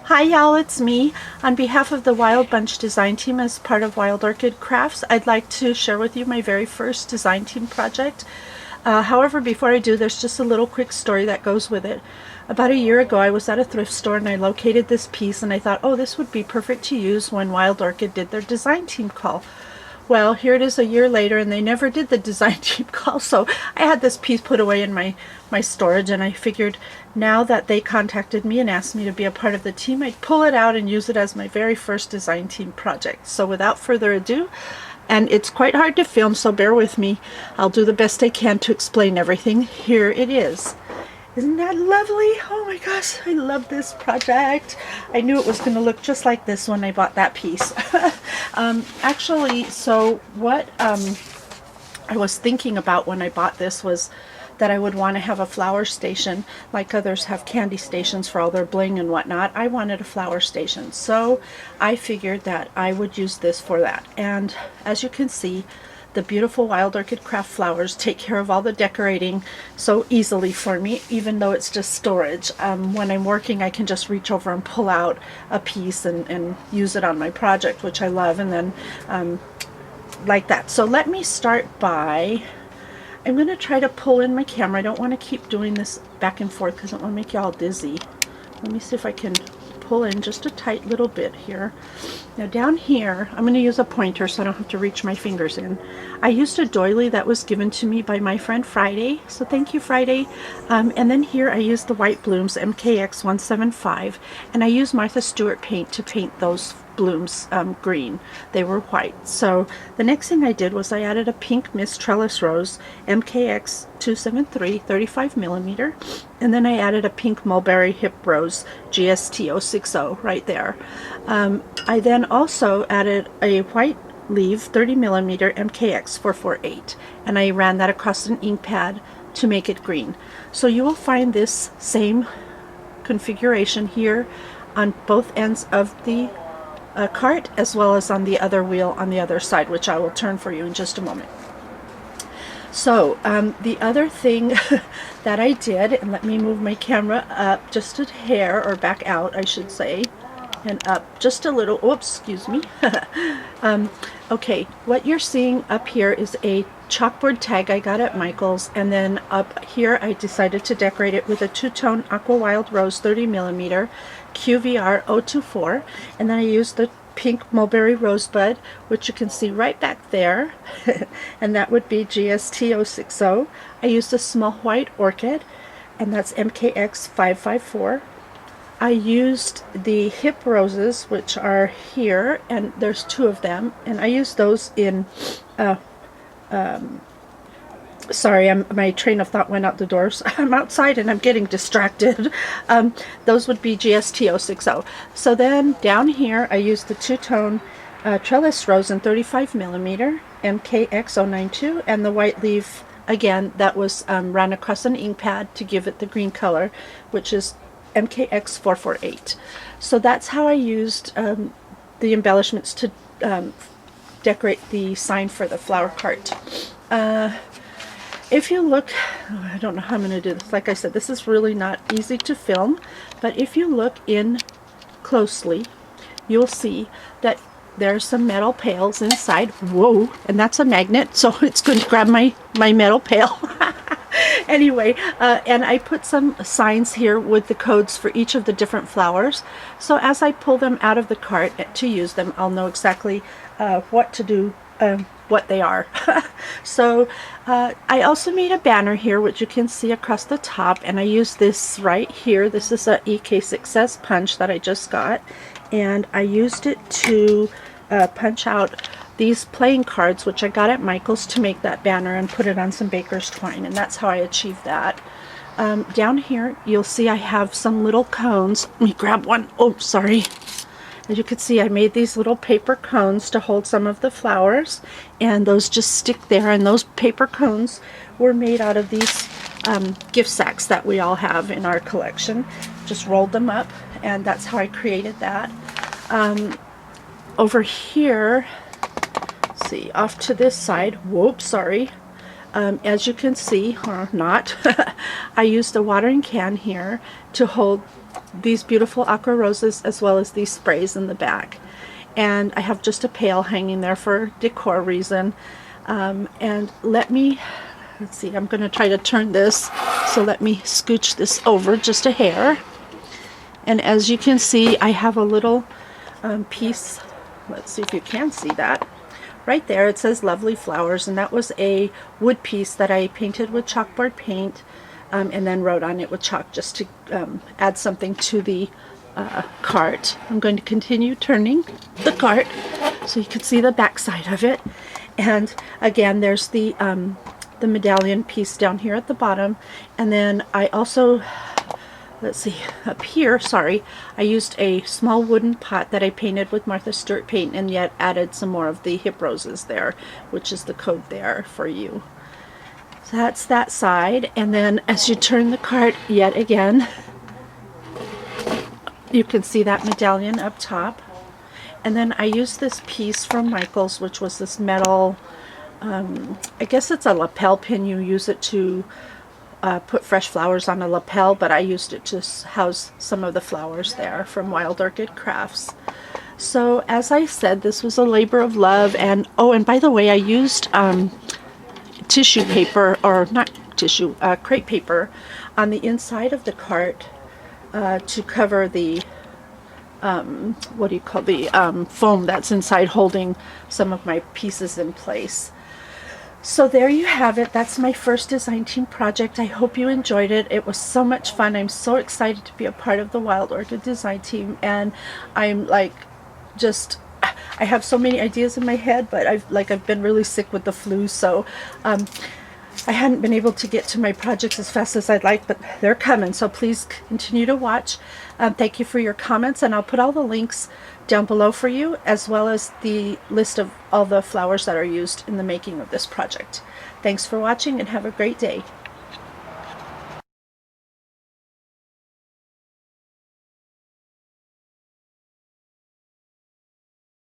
Hi y'all, it's me. On behalf of the Wild Bunch design team as part of Wild Orchid Crafts, I'd like to share with you my very first design team project. However, before I do, there's just a little quick story that goes with it. About a year ago, I was at a thrift store and I located this piece and I thought, oh, this would be perfect to use when Wild Orchid did their design team call. Well, here it is a year later and they never did the design team call, so I had this piece put away in my storage, and I figured now that they contacted me and asked me to be a part of the team, I'd pull it out and use it as my very first design team project. So without further ado, and it's quite hard to film, so bear with me, I'll do the best I can to explain everything. Here it is. Isn't that lovely? Oh my gosh, I love this project. I knew it was going to look just like this when I bought that piece. Actually, so what I was thinking about when I bought this was that I would want to have a flower station like others have candy stations for all their bling and whatnot. I wanted a flower station, so I figured that I would use this for that. And as you can see, the beautiful Wild Orchid Craft flowers take care of all the decorating so easily for me, even though it's just storage. When I'm working, I can just reach over and pull out a piece and use it on my project, which I love, and then like that. So let me start by, I'm going to try to pull in my camera. I don't want to keep doing this back and forth because I don't want to make you all dizzy. Let me see if I can pull in just a tight little bit here. Now down here, I'm going to use a pointer so I don't have to reach my fingers in. I used a doily that was given to me by my friend Friday, so thank you, Friday. And then here I used the white blooms, MKX 175, and I used Martha Stewart paint to paint those blooms green. They were white. So the next thing I did was I added a pink mist trellis rose, MKX 273, 35 millimeter, and then I added a pink mulberry hip rose, GST 060 right there. I then also added a white leaf 30 millimeter MKX 448, and I ran that across an ink pad to make it green. So you will find this same configuration here on both ends of the cart, as well as on the other wheel on the other side, which I will turn for you in just a moment. So the other thing that I did, and let me move my camera up just a hair, or back out I should say, and up just a little. Oops, excuse me. Okay, what you're seeing up here is a chalkboard tag I got at Michael's, and then up here I decided to decorate it with a two-tone aqua wild rose 30 millimeter QVR 024, and then I used the pink mulberry rosebud, which you can see right back there, and that would be GST 060. I used a small white orchid, and that's MKX 554. I used the hip roses, which are here, and there's two of them, and I used those in sorry, my train of thought went out the doors. I'm outside and I'm getting distracted. Those would be GST 060. So then down here I used the two-tone trellis rose in 35 millimeter MKX 092, and the white leaf, again, that was ran across an ink pad to give it the green color, which is MKX 448. So that's how I used the embellishments to decorate the sign for the flower cart. If you look, I don't know how I'm going to do this. Like I said, this is really not easy to film, but if you look in closely, you'll see that there's some metal pails inside. Whoa, and that's a magnet, so it's going to grab my metal pail. Anyway, and I put some signs here with the codes for each of the different flowers. So as I pull them out of the cart to use them, I'll know exactly what to do, what they are. So I also made a banner here, which you can see across the top, and I used this right here. This is a EK Success punch that I just got, and I used it to punch out these playing cards, which I got at Michael's, to make that banner and put it on some baker's twine, and that's how I achieved that. Down here you'll see I have some little cones. Let me grab one. Oh, sorry. As you can see, I made these little paper cones to hold some of the flowers, and those just stick there, and those paper cones were made out of these gift sacks that we all have in our collection. Just rolled them up, and that's how I created that. Over here, see, off to this side, whoops, sorry, as you can see, or not, I used a watering can here to hold these beautiful aqua roses as well as these sprays in the back. And I have just a pail hanging there for decor reason. And let's see, I'm going to try to turn this, so let me scooch this over just a hair. And as you can see, I have a little piece, let's see if you can see that. Right there it says Lovely Flowers, and that was a wood piece that I painted with chalkboard paint and then wrote on it with chalk just to add something to the cart. I'm going to continue turning the cart so you can see the back side of it. And again, there's the medallion piece down here at the bottom. And then I also, let's see, up here, sorry, I used a small wooden pot that I painted with Martha Stewart paint and yet added some more of the hip roses there, which is the code there for you. So that's that side. And then as you turn the cart yet again, you can see that medallion up top. And then I used this piece from Michael's, which was this metal, I guess it's a lapel pin. You use it to put fresh flowers on a lapel, but I used it to house some of the flowers there from Wild Orchid Crafts. So as I said, this was a labor of love. And oh, and by the way, I used tissue paper, or not tissue, crepe paper on the inside of the cart to cover the what do you call the foam that's inside holding some of my pieces in place. So there you have it. That's my first design team project. I hope you enjoyed it. It was so much fun. I'm so excited to be a part of the Wild Orchid design team, and I'm like just, I have so many ideas in my head, but I've been really sick with the flu, so I hadn't been able to get to my projects as fast as I'd like, but they're coming, so please continue to watch. Thank you for your comments, and I'll put all the links down below for you, as well as the list of all the flowers that are used in the making of this project. Thanks for watching, and have a great day.